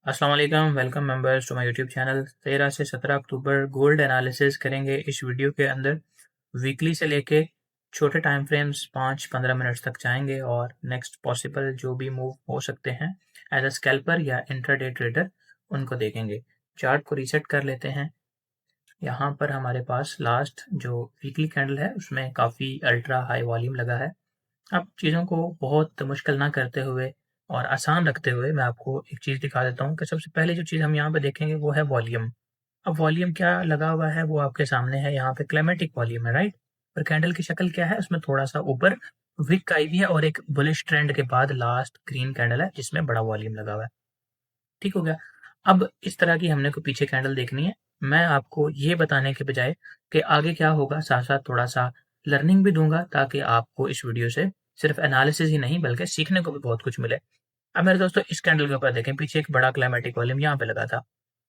अस्सलाम वालेकुम, welcome members to my YouTube channel. 13 से 17 अक्टूबर गोल्ड एनालिसिस करेंगे इस वीडियो के अंदर। वीकली से लेके छोटे टाइम फ्रेम्स 5-15 मिनट्स तक जाएंगे और नेक्स्ट पॉसिबल जो भी मूव हो सकते हैं एज अ स्कैल्पर या इंट्राडे ट्रेडर उनको देखेंगे। चार्ट को रीसेट कर लेते हैं। यहाँ पर हमारे पास लास्ट जो वीकली कैंडल है उसमें काफ़ी अल्ट्रा हाई वॉल्यूम लगा है। अब चीज़ों को बहुत मुश्किल ना करते हुए और आसान रखते हुए मैं आपको एक चीज़ दिखा देता हूँ कि सबसे पहले जो चीज़ हम यहाँ पे देखेंगे वो है वॉल्यूम। अब वॉल्यूम क्या लगा हुआ है वो आपके सामने है, यहाँ पे क्लेमेटिक वॉल्यूम है, राइट? और कैंडल की शक्ल क्या है, उसमें थोड़ा सा ऊपर विक आई हुई है और एक बुलिश ट्रेंड के बाद लास्ट ग्रीन कैंडल है जिसमें बड़ा वॉल्यूम लगा हुआ है। ठीक हो गया। अब इस तरह की हमने को पीछे कैंडल देखनी है। मैं आपको ये बताने के बजाय कि आगे क्या होगा, साथ साथ थोड़ा सा लर्निंग भी दूंगा ताकि आपको इस वीडियो से सिर्फ एनालिसिस ही नहीं बल्कि सीखने को भी बहुत कुछ मिले। अब मेरे दोस्तों इस कैंडल के ऊपर देखें, पीछे एक बड़ा क्लाइमेटिक वॉल्यूम यहाँ पे लगा था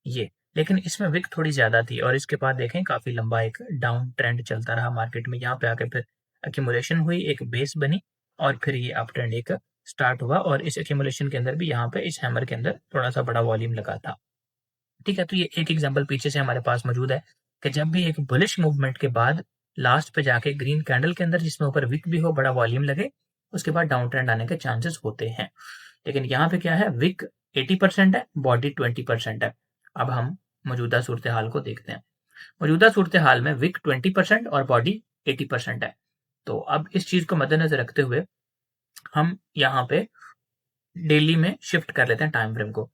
ये, लेकिन इसमें विक थोड़ी ज्यादा थी और इसके बाद देखें काफी लंबा एक डाउन ट्रेंड चलता रहा मार्केट में। यहाँ पे आके फिर एक्यूमुलेशन हुई, एक बेस बनी और फिर ये अप ट्रेंड एक स्टार्ट हुआ और इस एक्यूमुलेशन के अंदर भी यहाँ पे इस हैमर के अंदर थोड़ा सा बड़ा वॉल्यूम लगा था। ठीक है, तो ये एक एग्जांपल पीछे से हमारे पास मौजूद है कि जब भी एक बुलिश मूवमेंट के बाद लास्ट पे जाके ग्रीन कैंडल के अंदर जिसमें ऊपर विक भी हो, बड़ा वॉल्यूम लगे, उसके बाद डाउन ट्रेंड आने के चांसेस होते हैं। लेकिन यहाँ पे क्या है, विक 80% है, बॉडी 20% है। अब हम मौजूदा सूरत हाल को देखते हैं। मौजूदा सूरत हाल में विक 20% और बॉडी 80% है। तो अब इस चीज को मद्देनजर रखते हुए हम यहाँ पे डेली में शिफ्ट कर लेते हैं टाइम फ्रेम को।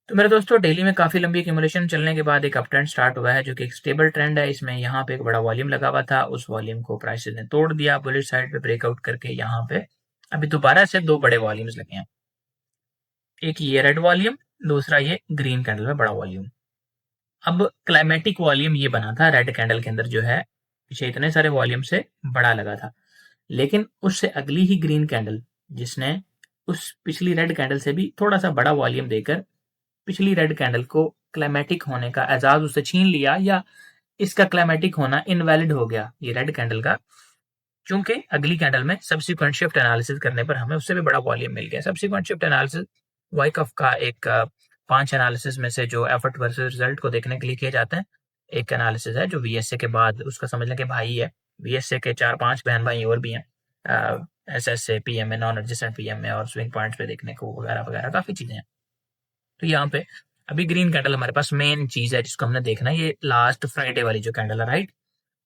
तो मेरे दोस्तों डेली में काफी लंबी एक्यूमुलेशन चलने के बाद एक अप ट्रेंड स्टार्ट हुआ है जो कि एक स्टेबल ट्रेंड है। इसमें यहाँ पे एक बड़ा वॉल्यूम लगा हुआ था, उस वॉल्यूम को प्राइसेस ने तोड़ दिया, बुलिश साइड पे ब्रेकआउट करके यहाँ पे अभी दोबारा से दो बड़े वॉल्यूम्स लगे हैं। एक ये रेड वॉल्यूम, दूसरा ये ग्रीन कैंडल में बड़ा वॉल्यूम। अब क्लाइमेटिक वॉल्यूम ये बना था रेड कैंडल के अंदर जो है, पीछे इतने सारे वॉल्यूम से बड़ा लगा था। लेकिन उससे अगली ही ग्रीन कैंडल जिसने उस पिछली रेड कैंडल से भी थोड़ा सा बड़ा वॉल्यूम देकर पिछली रेड कैंडल को क्लाइमेटिक होने का एजाज उससे छीन लिया, या इसका क्लाइमेटिक होना इनवैलिड हो गया ये रेड कैंडल का, क्योंकि अगली कैंडल में सब्सिक्वेंट शिफ्ट एनालिसिस करने पर हमें उससे भी बड़ा वॉल्यूम मिल गया। सब्सिक्वेंट शिफ्ट एनालिसिस वाइकफ का एक 5 एनालिसिस में से जो एफर्ट वर्सेस रिजल्ट को देखने के लिए किए जाते हैं, एक एनालिसिस है जो वीएसए के बाद उसका समझ लें कि भाई है। वीएसए के 4-5 बहन भाई और भी हैं, SSA, PMA, non adjacent PMA और स्विंग पॉइंट्स पे देखने को वगैरह वगैरह काफी चीजें हैं। तो यहाँ पे अभी ग्रीन कैंडल हमारे पास मेन चीज है जिसको हमने देखना है, ये लास्ट फ्राइडे वाली जो कैंडल है, राइट?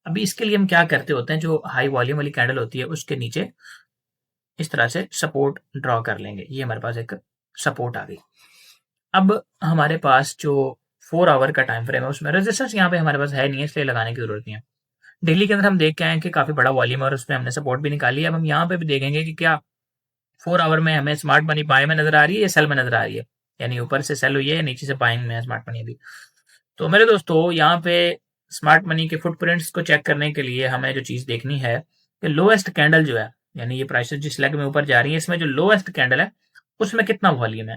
अभी इसके लिए हम क्या करते होते हैं, जो हाई वॉल्यूम वाली कैंडल होती है उसके नीचे इस तरह से सपोर्ट ड्रॉ कर लेंगे। ये हमारे पास एक सपोर्ट आ गई। अब हमारे पास जो 4 आवर का टाइम फ्रेम है उसमें रेजिस्टेंस यहाँ पे हमारे पास है नहीं है, इसलिए लगाने की जरूरत नहीं है। डेली के अंदर हम देख के आए कि काफी बड़ा वॉल्यूम है और उसमें हमने सपोर्ट भी निकाली है। अब हम यहाँ पे भी देखेंगे कि क्या 4 आवर में हमें स्मार्ट मनी बाय में नजर आ रही है या सेल में नजर आ रही है, यानी ऊपर से सेल हुई है, नीचे से बाइंग में है स्मार्ट मनी अभी। तो मेरे दोस्तों यहाँ पे स्मार्ट मनी के फुटप्रिंट्स को चेक करने के लिए हमें जो चीज देखनी है कि लोएस्ट कैंडल जो है, यानी ये प्राइसेस जिस लेग में ऊपर जा रही है, इसमें जो लोएस्ट कैंडल है उसमें कितना वॉल्यूम है।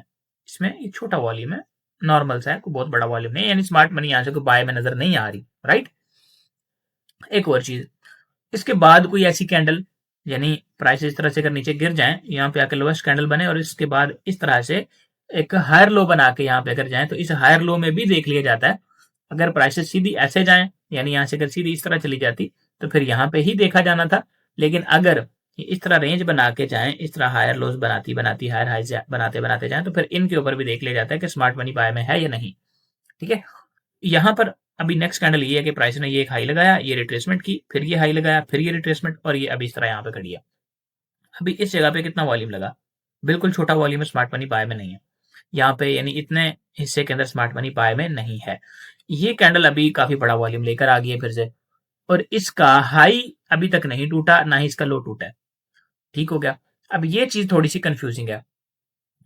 इसमें एक छोटा वॉल्यूम है, नॉर्मल सा है, कोई बहुत बड़ा वॉल्यूम नहीं, यानी स्मार्ट मनी यहाँ से कोई बाय में नजर नहीं आ रही, राइट? एक और चीज, इसके बाद कोई ऐसी कैंडल, यानी प्राइस इस तरह से अगर नीचे गिर जाए, यहाँ पे आके लोएस्ट कैंडल बने और इसके बाद इस तरह से एक हायर लो बना के यहाँ पे अगर जाए, तो इस हायर लो में भी देख लिया जाता है। अगर प्राइसेस सीधी ऐसे जाए, यानी यहाँ से अगर सीधी इस तरह चली जाती तो फिर यहाँ पे ही देखा जाना था। लेकिन अगर इस तरह रेंज बना के जाए, इस तरह हायर लोज बनाती बनाती हायर हाई बनाते बनाते जाए, तो फिर इनके ऊपर भी देख लिया जाता है कि स्मार्ट मनी बाय में है या नहीं। ठीक है, यहाँ पर अभी नेक्स्ट कैंडल ये है कि प्राइस ने ये एक हाई लगाया, ये रिट्रेसमेंट की, फिर ये हाई लगाया, फिर ये रिट्रेसमेंट, और ये अभी इस तरह यहाँ पे खड़ी है। अभी इस जगह पे कितना वॉल्यूम लगा, बिल्कुल छोटा वॉल्यूम है, स्मार्ट मनी बाय में नहीं है यहाँ पे, यानी इतने हिस्से के अंदर स्मार्ट मनी बाय में नहीं है। ये कैंडल अभी काफी बड़ा वॉल्यूम लेकर आ गई है फिर से, और इसका हाई अभी तक नहीं टूटा, ना ही इसका लो टूटा है। ठीक हो गया। अब ये चीज थोड़ी सी कंफ्यूजिंग है,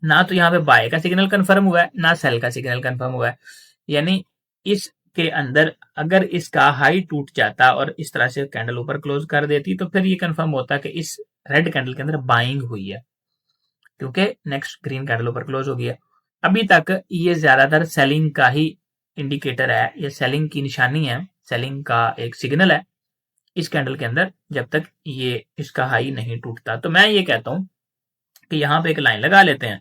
ना तो यहाँ पे बाय का सिग्नल कंफर्म हुआ है, ना सेल का सिग्नल कंफर्म हुआ है। यानी इसके अंदर अगर इसका हाई टूट जाता और इस तरह से कैंडल ऊपर क्लोज कर देती तो फिर ये कंफर्म होता कि इस रेड कैंडल के अंदर बाइंग हुई है, क्योंकि नेक्स्ट ग्रीन कैंडल ऊपर क्लोज हो गया। अभी तक ये ज्यादातर सेलिंग का ही इंडिकेटर है, ये सेलिंग की निशानी है, सेलिंग का एक सिग्नल है इस कैंडल के अंदर, जब तक ये इसका हाई नहीं टूटता। तो मैं ये कहता हूं कि यहाँ पे एक लाइन लगा लेते हैं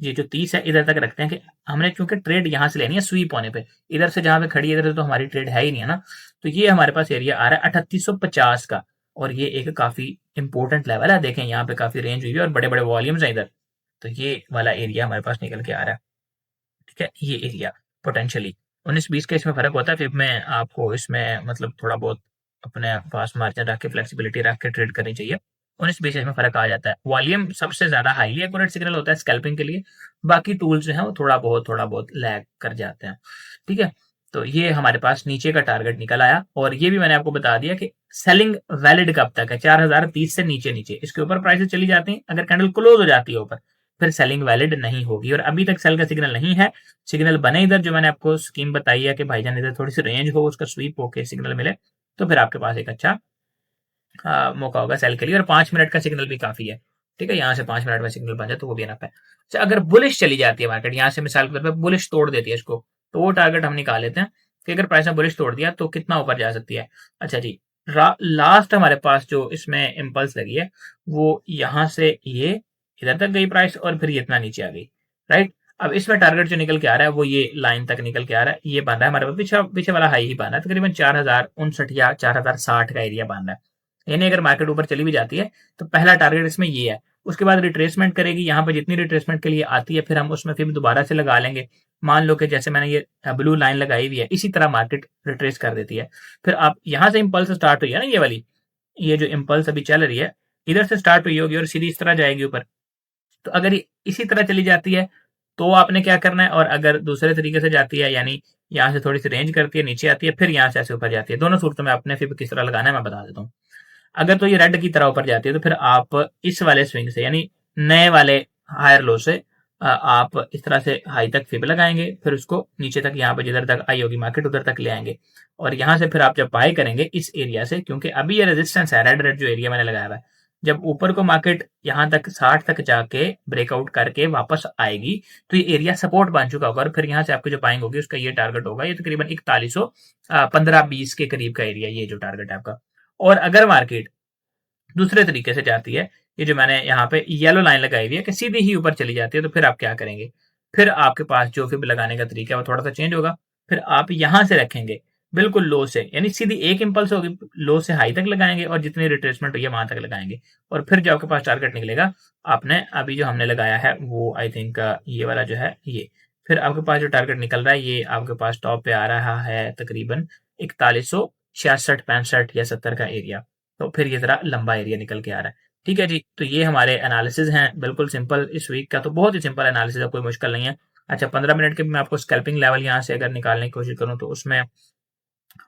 ये जो 30 है इधर तक रखते हैं कि हमने चूंकि ट्रेड यहाँ से लेनी है स्वीप होने पे, इधर से जहां पे खड़ी है इधर से तो हमारी ट्रेड है ही नहीं है ना। तो ये हमारे पास एरिया आ रहा है 3850 का, और ये एक काफी इंपॉर्टेंट लेवल है। देखें यहाँ पे काफी रेंज हुई है और बड़े बड़े वॉल्यूम्स है इधर। तो ये वाला एरिया हमारे पास निकल के आ रहा है, ठीक है। ये एरिया पोटेंशियली 19-20 का इसमें फर्क होता है, फिर मैं आपको इसमें मतलब थोड़ा बहुत अपने पास मार्जिन रख के फ्लेक्सिबिलिटी रख के ट्रेड करनी चाहिए। 19-20 इसमें फर्क आ जाता है। वॉल्यूम सबसे ज्यादा हाईली एक्यूरेट सिग्नल होता है स्कैल्पिंग के लिए, बाकी टूल्स जो है वो थोड़ा बहुत लैग कर जाते हैं, ठीक है। तो ये हमारे पास नीचे का टारगेट निकल आया, और ये भी मैंने आपको बता दिया कि सेलिंग वैलिड कब तक है, 4030 से नीचे नीचे। इसके ऊपर प्राइसेस चली जाती हैं, अगर कैंडल क्लोज हो जाती है ऊपर, फिर सेलिंग वैलिड नहीं होगी। और अभी तक सेल का सिग्नल नहीं है, सिग्नल बने इधर जो मैंने आपको स्कीम बताई है कि भाईजान इधर थोड़ी सी रेंज हो, उसका स्वीप होके सिग्नल मिले, तो फिर आपके पास एक अच्छा मौका होगा सेल के लिए। और 5 मिनट का सिग्नल भी काफी है, ठीक है। यहाँ से 5 मिनट में सिग्नल बन जाए तो वो भी एनफ है। अच्छा, अगर बुलिश चली जाती है मार्केट, यहाँ से मिसाल के तौर पर बुलिश तोड़ देती है इसको, तो वो टारगेट हम निकाल लेते हैं कि अगर प्राइस ने बुलिश तोड़ दिया तो कितना ऊपर जा सकती है। अच्छा जी, लास्ट हमारे पास जो इसमें इम्पल्स लगी है वो यहाँ से ये इधर तक गई प्राइस, और फिर ये इतना नीचे आ गई, राइट। अब इसमें टारगेट जो निकल के आ रहा है वो ये लाइन तक निकल के आ रहा है, ये बन रहा है हमारे पास पीछे वाला हाई ही बन रहा है, तकरीबन 4059 या 4060 का एरिया बन रहा है। यानी अगर मार्केट ऊपर चली भी जाती है तो पहला टारगेट इसमें ये है। उसके बाद रिट्रेसमेंट करेगी, यहाँ पे जितनी रिट्रेसमेंट के लिए आती है फिर हम उसमें फिर दोबारा से लगा लेंगे। मान लो कि जैसे मैंने ये ब्लू लाइन लगाई हुई है, इसी तरह मार्केट रिट्रेस कर देती है। फिर आप यहाँ से इंपल्स स्टार्ट हुई है ना, ये वाली, ये जो इंपल्स अभी चल रही है इधर से स्टार्ट हुई होगी और सीधी इस तरह जाएगी ऊपर। तो अगर ये इसी तरह चली जाती है तो आपने क्या करना है, और अगर दूसरे तरीके से जाती है यानी यहाँ से थोड़ी सी रेंज करती है नीचे आती है फिर यहाँ से ऐसे ऊपर जाती है, दोनों सूरतों में आपने फिर किस तरह लगाना है मैं बता देता हूँ। अगर तो ये रेड की तरह ऊपर जाती है तो फिर आप इस वाले स्विंग से यानी नए वाले हायर लो से आप इस तरह से हाई तक फिब लगाएंगे, फिर उसको नीचे तक यहाँ पे जिधर तक आई होगी मार्केट उधर तक ले आएंगे। और यहाँ से फिर आप जब बाय करेंगे इस एरिया से, क्योंकि अभी ये रेजिस्टेंस है रेड रेड जो एरिया मैंने लगाया हुआ है, जब ऊपर को मार्केट यहाँ तक 60 तक जाके ब्रेकआउट करके वापस आएगी तो ये एरिया सपोर्ट बन चुका होगा, और फिर यहाँ से आपकी जो बाइंग होगी उसका ये टारगेट होगा, ये तकरीबन 4115-20 के करीब का एरिया, ये जो टारगेट है आपका। और अगर मार्केट दूसरे तरीके से जाती है, ये जो मैंने यहाँ पे येलो लाइन लगाई हुई है कि सीधी ही ऊपर चली जाती है, तो फिर आप क्या करेंगे, फिर आपके पास जो फिब लगाने का तरीका है वो थोड़ा सा चेंज होगा। फिर आप यहाँ से रखेंगे बिल्कुल लो से, यानी सीधी एक इंपल्स होगी, लो से हाई तक लगाएंगे और जितनी रिट्रेसमेंट हुई है वहां तक लगाएंगे। और फिर जो आपके पास टारगेट निकलेगा, आपने अभी जो हमने लगाया है वो आई थिंक ये वाला जो है ये, फिर आपके पास जो टारगेट निकल रहा है ये आपके पास टॉप पे आ रहा है तकरीबन 4166, 65 या 70 का एरिया। तो फिर ये जरा लंबा एरिया निकल के आ रहा है, ठीक है जी। तो ये हमारे एनालिसिस हैं, बिल्कुल सिंपल इस वीक का, तो बहुत ही सिंपल एनालिसिस है, कोई मुश्किल नहीं है। अच्छा, 15 मिनट के मैं आपको स्कैल्पिंग लेवल यहाँ से अगर निकालने की कोशिश करूँ तो उसमें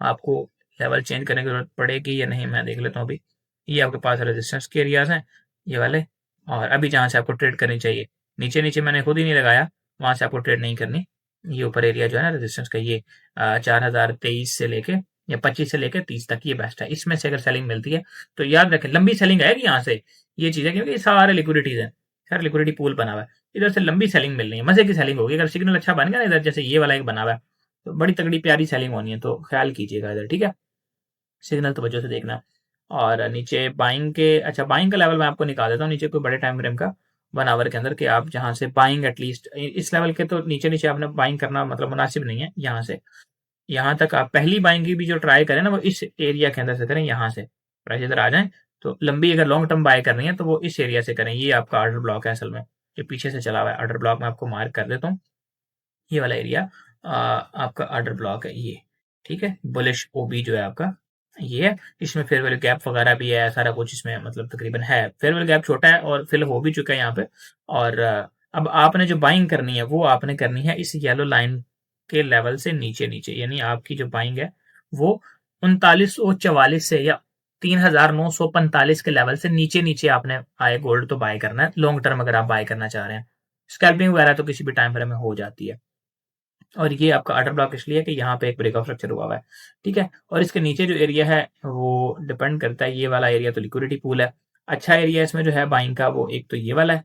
आपको लेवल चेंज करने की जरूरत पड़ेगी या नहीं, मैं देख लेता हूँ अभी। ये आपके पास रेजिस्टेंस के एरियाज हैं ये वाले, और अभी जहाँ से आपको ट्रेड करनी चाहिए, नीचे नीचे मैंने खुद ही नहीं लगाया, वहां से आपको ट्रेड नहीं करनी। ये ऊपर एरिया जो है ना रेजिस्टेंस का, ये 4023 से लेके या 25 से लेकर 30 तक ये बेस्ट है। इसमें से अगर सेलिंग मिलती है तो याद रखें लंबी सेलिंग आएगी यहाँ से, ये चीज है क्योंकि ये सारे लिक्विडिटीज है, सारे लिक्विडिटी पूल बना हुआ है, इधर से लंबी सेलिंग मिलनी है, मजे की सेलिंग होगी। अगर सिग्नल अच्छा बन गया ना इधर, जैसे ये वाला एक बना हुआ है, तो बड़ी तगड़ी प्यारी सेलिंग होनी है, तो ख्याल कीजिएगा इधर, ठीक है। सिग्नल तो वजह से देखना। और नीचे बाइंग के, अच्छा बाइंग का लेवल मैं आपको निकाल देता हूँ नीचे कोई बड़े टाइम फ्रेम का 1 आवर के अंदर, कि आप जहां से बाइंग एटलीस्ट इस लेवल के, तो नीचे नीचे आपने बाइंग करना मतलब मुनासिब नहीं है। यहाँ से यहाँ तक आप पहली बाइंग की भी जो ट्राई करें ना वो इस एरिया के अंदर से करें, यहाँ से प्राइस इधर आ जाए तो लंबी अगर लॉन्ग टर्म बाय करनी है तो वो इस एरिया से करें। ये आपका ऑर्डर ब्लॉक है असल में, ये पीछे से चला हुआ है ऑर्डर ब्लॉक, मैं आपको मार्क कर देता हूँ। ये वाला एरिया आपका ऑर्डर ब्लॉक है ये, ठीक है। बुलिश ओबी जो है आपका ये है, इसमें फेयर वैल्यू गैप वगैरह भी है, सारा कुछ इसमें मतलब तकरीबन है। फेयर वैल्यू गैप छोटा है और फिल हो भी चुका है यहाँ पे। और अब आपने जो बाइंग करनी है वो आपने करनी है इस येलो लाइन के लेवल से नीचे नीचे, यानी आपकी जो बाइंग है वो 3944 से या 3945 के लेवल से नीचे नीचे आपने आए गोल्ड तो बाय करना है लॉन्ग टर्म अगर आप बाय करना चाह रहे हैं। स्कैल्पिंग वगैरह तो किसी भी टाइम फ्रेम में हो जाती है। और ये आपका ऑर्डर ब्लॉक इसलिए कि यहाँ पे एक ब्रेकआउट स्ट्रक्चर हुआ है, ठीक है। और इसके नीचे जो एरिया है वो डिपेंड करता है, ये वाला एरिया तो लिक्विडिटी पूल है। अच्छा एरिया इसमें जो है बाइंग का वो एक तो ये वाला है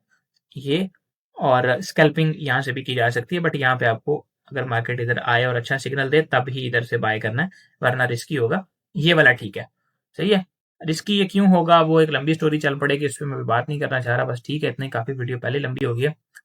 ये, और स्कैल्पिंग यहाँ से भी की जा सकती है, बट यहाँ पे आपको अगर मार्केट इधर आए और अच्छा सिग्नल दे तब ही इधर से बाय करना है, वरना रिस्की होगा। ये वाला ठीक है, सही है। रिस्की ये क्यों होगा वो एक लंबी स्टोरी चल पड़ेगी, इस पर मैं बात नहीं करना चाह रहा, बस ठीक है इतनी काफी वीडियो पहले लंबी हो गई है।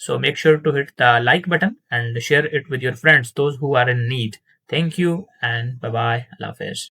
so make sure to hit the like button and share it with your friends, those who are in need. Thank you and bye bye. Allah Hafiz.